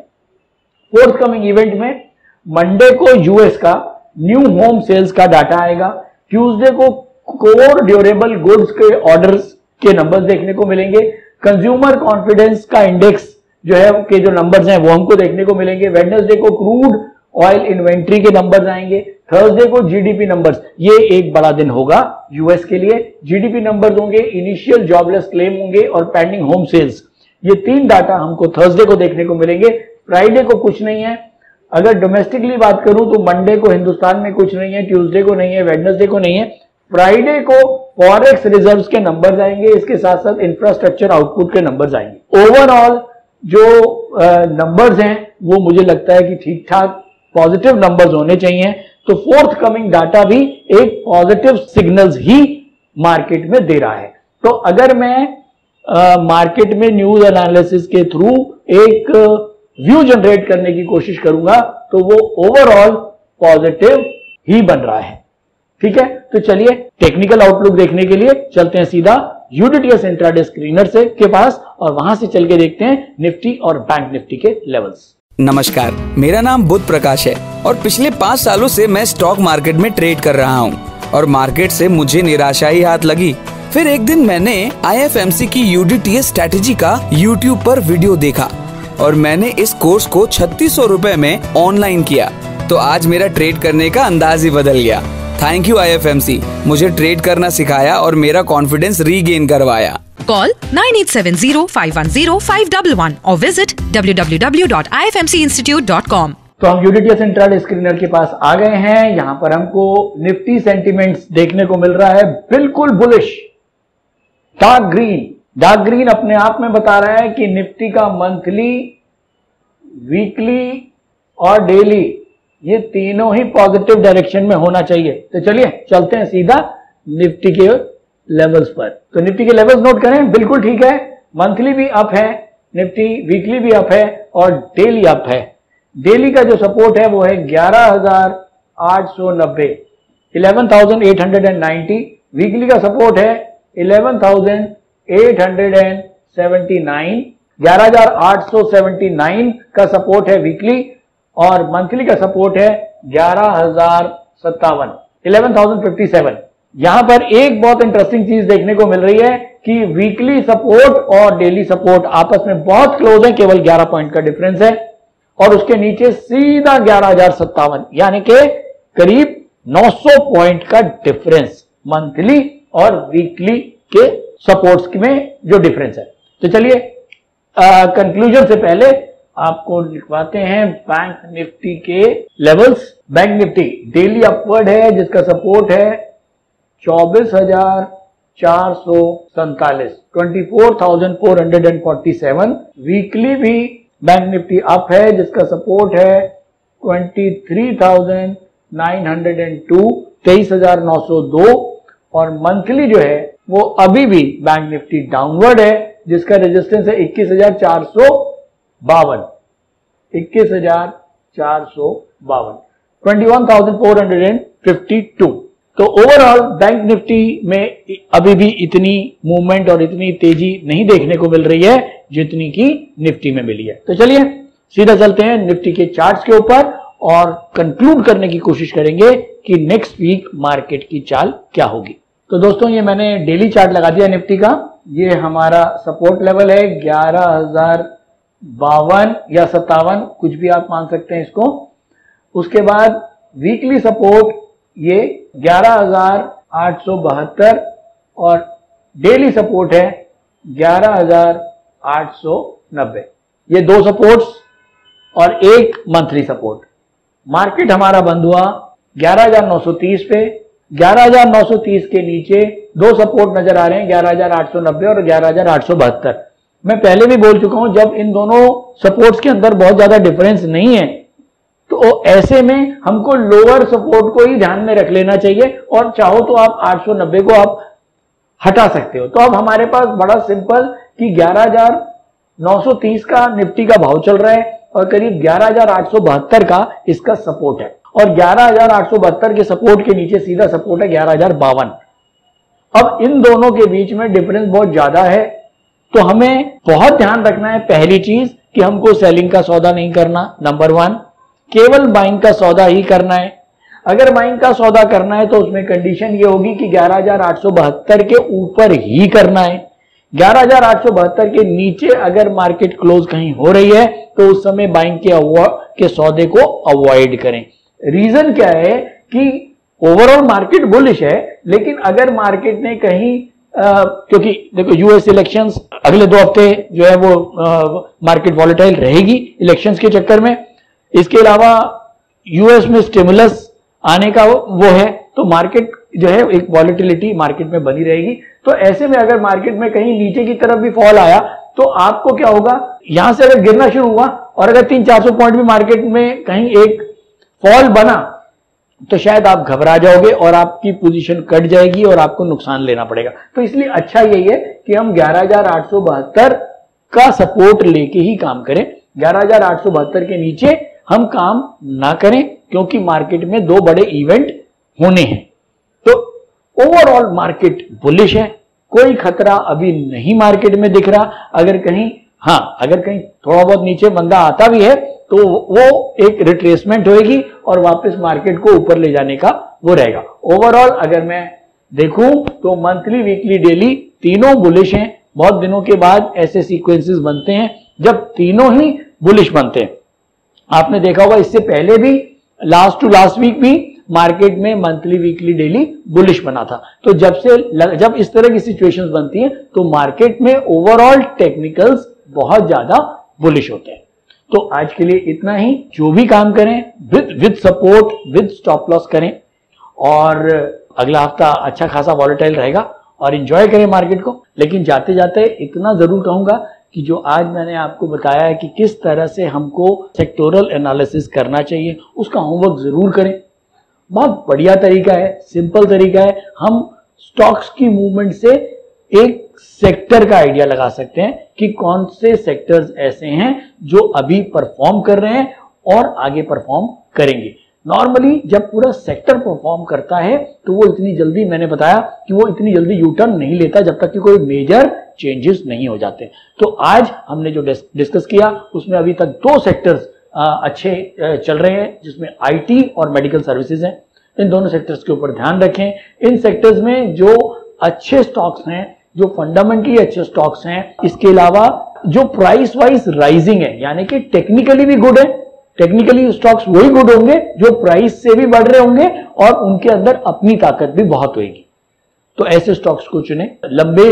फोर्थ कमिंग इवेंट में मंडे को यूएस का न्यू होम सेल्स का डाटा आएगा, ट्यूसडे को कोर ड्यूरेबल गुड्स के ऑर्डर्स के नंबर्स देखने को मिलेंगे, कंज्यूमर कॉन्फिडेंस का इंडेक्स जो है के जो नंबर्स हैं वो हमको देखने को मिलेंगे, वेडनेसडे को क्रूड ऑयल इन्वेंट्री के नंबर्स आएंगे, थर्सडे को जीडीपी नंबर्स। ये एक बड़ा दिन होगा यूएस के लिए। जीडीपी नंबर्स होंगे, इनिशियल जॉबलेस क्लेम होंगे और पेंडिंग होम सेल्स। ये तीन डाटा हमको थर्सडे को देखने को मिलेंगे। फ्राइडे को कुछ नहीं है। अगर डोमेस्टिकली बात करूं तो मंडे को हिंदुस्तान में कुछ नहीं है, ट्यूसडे को नहीं है, वेडनेसडे को नहीं है। फ्राइडे को फॉरेक्स रिजर्व्स के नंबर्स आएंगे, इसके साथ साथ इंफ्रास्ट्रक्चर आउटपुट के नंबर्स आएंगे। ओवरऑल जो नंबर्स हैं वो मुझे लगता है कि ठीक ठाक पॉजिटिव नंबर्स होने चाहिए। तो फोर्थ कमिंग डाटा भी एक पॉजिटिव सिग्नल्स ही मार्केट में दे रहा है। तो अगर मैं मार्केट में न्यूज एनालिसिस के थ्रू एक व्यू जनरेट करने की कोशिश करूंगा तो वो ओवरऑल पॉजिटिव ही बन रहा है। ठीक है, तो चलिए टेक्निकल आउटलुक देखने के लिए चलते हैं सीधा यूडीटीएस इंट्राडे स्क्रीनर से के पास, और वहां से चल के देखते हैं निफ्टी और बैंक निफ्टी के लेवल्स। नमस्कार, मेरा नाम बुध प्रकाश है और पिछले 5 सालों से मैं स्टॉक मार्केट में ट्रेड कर रहा हूँ और मार्केट से मुझे निराशा ही हाथ लगी। फिर एक दिन मैंने IFMC की यूडीटीएस स्ट्रैटेजी का YouTube पर वीडियो देखा और मैंने इस कोर्स को 3600 रुपए में ऑनलाइन किया। तो आज मेरा ट्रेड करने का अंदाज ही बदल गया। थैंक यू IFMC, मुझे ट्रेड करना सिखाया और मेरा कॉन्फिडेंस रीगेन करवाया। Call 9870-510-511 or visit www.ifmcinstitute.com। तो हम यूडीटीएस इंट्राडे स्क्रीनर के पास आ गए हैं। यहां पर हमको निफ्टी सेंटिमेंट्स देखने को मिल रहा है बिल्कुल bullish, dark green. Dark green अपने आप में बता रहा है कि निफ्टी का मंथली, वीकली और डेली ये तीनों ही पॉजिटिव डायरेक्शन में होना चाहिए। तो चलिए चलते हैं सीधा निफ्टी के लेवल्स पर। तो निफ्टी के लेवल्स नोट करें, बिल्कुल ठीक है। मंथली भी अप है निफ्टी, वीकली भी अप है और डेली अप है। डेली का जो सपोर्ट है वो है 11,890, 11,890। वीकली का सपोर्ट है 11,879, 11,879 का सपोर्ट है वीकली, और मंथली का सपोर्ट है 11,057, 11,057। यहां पर एक बहुत इंटरेस्टिंग चीज देखने को मिल रही है कि वीकली सपोर्ट और डेली सपोर्ट आपस में बहुत क्लोज है, केवल 11 पॉइंट का डिफरेंस है, और उसके नीचे सीधा 11,057 यानी कि करीब 900 पॉइंट का डिफरेंस मंथली और वीकली के सपोर्ट्स में जो डिफरेंस है। तो चलिए कंक्लूजन से पहले आपको लिखवाते हैं बैंक निफ्टी के levels. Bank Nifty daily upward है जिसका सपोर्ट है 24,447, 24,447। वीकली भी बैंक निफ्टी अप है जिसका सपोर्ट है 23,902, 23,902। और मंथली जो है वो अभी भी बैंक निफ्टी डाउनवर्ड है जिसका रेजिस्टेंस है 21,452, 21,452, 21,452। तो ओवरऑल बैंक निफ्टी में अभी भी इतनी मूवमेंट और इतनी तेजी नहीं देखने को मिल रही है जितनी की निफ्टी में मिली है। तो चलिए सीधा चलते हैं निफ्टी के चार्ट्स के ऊपर और कंक्लूड करने की कोशिश करेंगे कि नेक्स्ट वीक मार्केट की चाल क्या होगी। तो दोस्तों ये मैंने डेली चार्ट लगा दिया निफ्टी का। ये हमारा सपोर्ट लेवल है 11,052 या 57, कुछ भी आप मान सकते हैं इसको। उसके बाद वीकली सपोर्ट ये 11,872 और डेली सपोर्ट है 11,890। ये दो सपोर्ट्स और एक मंथली सपोर्ट। मार्केट हमारा बंद हुआ 11,930 पे। 11,930 के नीचे दो सपोर्ट नजर आ रहे हैं 11,890 और 11,872। मैं पहले भी बोल चुका हूं जब इन दोनों सपोर्ट्स के अंदर बहुत ज्यादा डिफरेंस नहीं है तो ऐसे में हमको लोअर सपोर्ट को ही ध्यान में रख लेना चाहिए और चाहो तो आप 890 को आप हटा सकते हो। तो अब हमारे पास बड़ा सिंपल कि 11,930 का निफ्टी का भाव चल रहा है और करीब 11,872 का इसका सपोर्ट है और 11,872 के सपोर्ट के नीचे सीधा सपोर्ट है 11,052। अब इन दोनों के बीच में डिफरेंस बहुत ज्यादा है तो हमें बहुत ध्यान रखना है पहली चीज कि हमको सेलिंग का सौदा नहीं करना, नंबर 1। केवल बाइंग का सौदा ही करना है। अगर बाइंग का सौदा करना है तो उसमें कंडीशन ये होगी कि 11,872 के ऊपर ही करना है। 11,872 के नीचे अगर मार्केट क्लोज कहीं हो रही है तो उस समय बाइंग के सौदे को अवॉइड करें। रीजन क्या है कि ओवरऑल मार्केट बुलिश है लेकिन अगर मार्केट ने कहीं क्योंकि देखो यूएस इलेक्शंस अगले 2 हफ्ते जो है वो मार्केट वॉलेटाइल रहेगी इलेक्शंस के चक्कर में। इसके अलावा यूएस में स्टिमुलस आने का वो है तो मार्केट जो है एक वॉलेटिलिटी मार्केट में बनी रहेगी। तो ऐसे में अगर मार्केट में कहीं नीचे की तरफ भी फॉल आया तो आपको क्या होगा, यहां से अगर गिरना शुरू हुआ और अगर 300-400 पॉइंट भी मार्केट में कहीं एक फॉल बना तो शायद आप घबरा जाओगे और आपकी पोजीशन कट जाएगी और आपको नुकसान लेना पड़ेगा। तो इसलिए अच्छा यही है कि हम 11,872 का सपोर्ट लेके ही काम करें। 11,872 के नीचे हम काम ना करें क्योंकि मार्केट में 2 बड़े इवेंट होने हैं। तो ओवरऑल मार्केट बुलिश है, कोई खतरा अभी नहीं मार्केट में दिख रहा। अगर कहीं थोड़ा बहुत नीचे मंदा आता भी है तो वो एक रिट्रेसमेंट होगी और वापस मार्केट को ऊपर ले जाने का वो रहेगा। ओवरऑल अगर मैं देखूं तो मंथली, वीकली, डेली तीनों बुलिश हैं। बहुत दिनों के बाद ऐसे सीक्वेंसेस बनते हैं जब तीनों ही बुलिश बनते हैं। आपने देखा होगा इससे पहले भी लास्ट टू लास्ट वीक भी मार्केट में मंथली, वीकली, डेली बुलिश बना था। तो जब इस तरह की सिचुएशंस बनती हैं तो मार्केट में ओवरऑल टेक्निकल्स बहुत ज्यादा बुलिश होते हैं। तो आज के लिए इतना ही। जो भी काम करें with support, with stop loss करें और अगला हफ्ता अच्छा खासा वॉलेटाइल रहेगा और एंजॉय करें मार्केट को। लेकिन जाते जाते इतना जरूर कहूंगा कि जो आज मैंने आपको बताया है कि किस तरह से हमको सेक्टोरल एनालिसिस करना चाहिए उसका होमवर्क जरूर करें। बहुत बढ़िया तरीका है, सिंपल तरीका है। हम स्टॉक्स की मूवमेंट से एक सेक्टर का आइडिया लगा सकते हैं कि कौन से सेक्टर्स ऐसे हैं जो अभी परफॉर्म कर रहे हैं और आगे परफॉर्म करेंगे। नॉर्मली जब पूरा सेक्टर परफॉर्म करता है तो वो इतनी जल्दी, मैंने बताया कि वो इतनी जल्दी यू टर्न नहीं लेता जब तक कि कोई मेजर चेंजेस नहीं हो जाते। तो आज हमने जो डिस्कस किया उसमें अभी तक 2 सेक्टर्स अच्छे चल रहे हैं जिसमें आईटी और मेडिकल सर्विसेज हैं। इन दोनों सेक्टर्स के ऊपर ध्यान रखें। इन सेक्टर्स में जो अच्छे स्टॉक्स हैं, जो फंडामेंटली अच्छे स्टॉक्स हैं, इसके अलावा जो प्राइस वाइज राइजिंग है यानी कि टेक्निकली भी गुड है, टेक्निकली स्टॉक्स वही गुड होंगे जो प्राइस से भी बढ़ रहे होंगे और उनके अंदर अपनी ताकत भी बहुत होगी। तो ऐसे स्टॉक्स को चुनें लंबे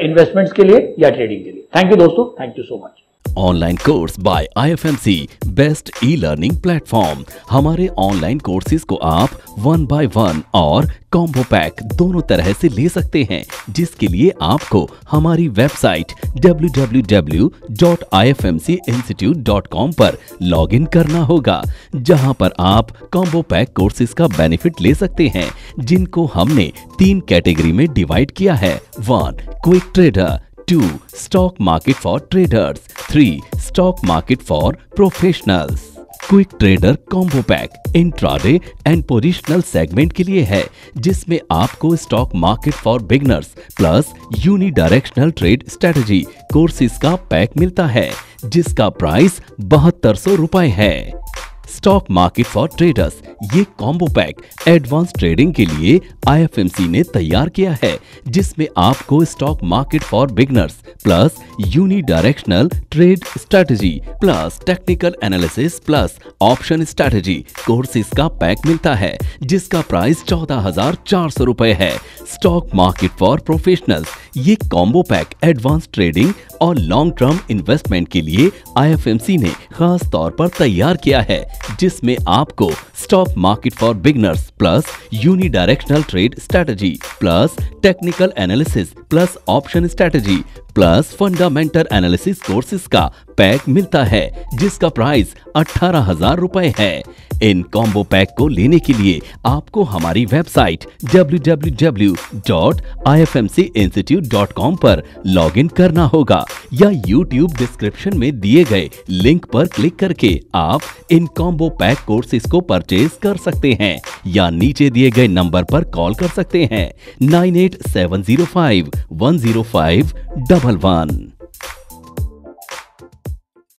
इन्वेस्टमेंट्स के लिए या ट्रेडिंग के लिए। थैंक यू दोस्तों, thank you so much. Online course by IFMC, best e learning platform. हमारे ऑनलाइन कोर्सेज को आप 1 by 1 और कॉम्बो पैक दोनों तरह से ले सकते हैं, जिसके लिए आपको हमारी वेबसाइट www.ifmcinstitute.com पर लॉगिन करना होगा, जहां पर आप कॉम्बो पैक कोर्सेज का बेनिफिट ले सकते हैं, जिनको हमने 3 कैटेगरी में डिवाइड किया है। 1 quick trader, 2 stock market for traders, 3 stock market for professionals. Quick trader combo pack intraday and positional segment के लिए है, जिसमें आपको stock market for beginners plus unidirectional trade strategy courses का पैक मिलता है, जिसका प्राइस 7200 रुपए है। स्टॉक मार्केट फॉर ट्रेडर्स ये कॉम्बो पैक एडवांस ट्रेडिंग के लिए IFMC ने तैयार किया है, जिसमें आपको stock market for beginners plus unidirectional trade strategy plus technical analysis plus option strategy courses का पैक मिलता है, जिसका प्राइस 14,400 रुपए है। स्टॉक मार्केट फॉर प्रोफेशनल्स ये कॉम्बो पैक एडवांस ट्रेडिंग और लॉन्ग टर्म इन्वेस्टमेंट के लिए IFMC ने खास तौर पर तैयार किया है, जिसमें आपको stock market for beginners plus unidirectional trade strategy plus technical analysis plus option strategy plus fundamental analysis courses का पैक मिलता है, जिसका प्राइस 18,000 रुपए है। इन कॉम्बो पैक को लेने के लिए आपको हमारी वेबसाइट www.ifmcinstitute.com पर लॉगिन करना होगा, या YouTube डिस्क्रिप्शन में दिए गए लिंक पर क्लिक करके आप इन कॉम्बो पैक कोर्सेज को परचेज कर सकते हैं, या नीचे दिए गए नंबर पर कॉल कर सकते हैं 9870510511।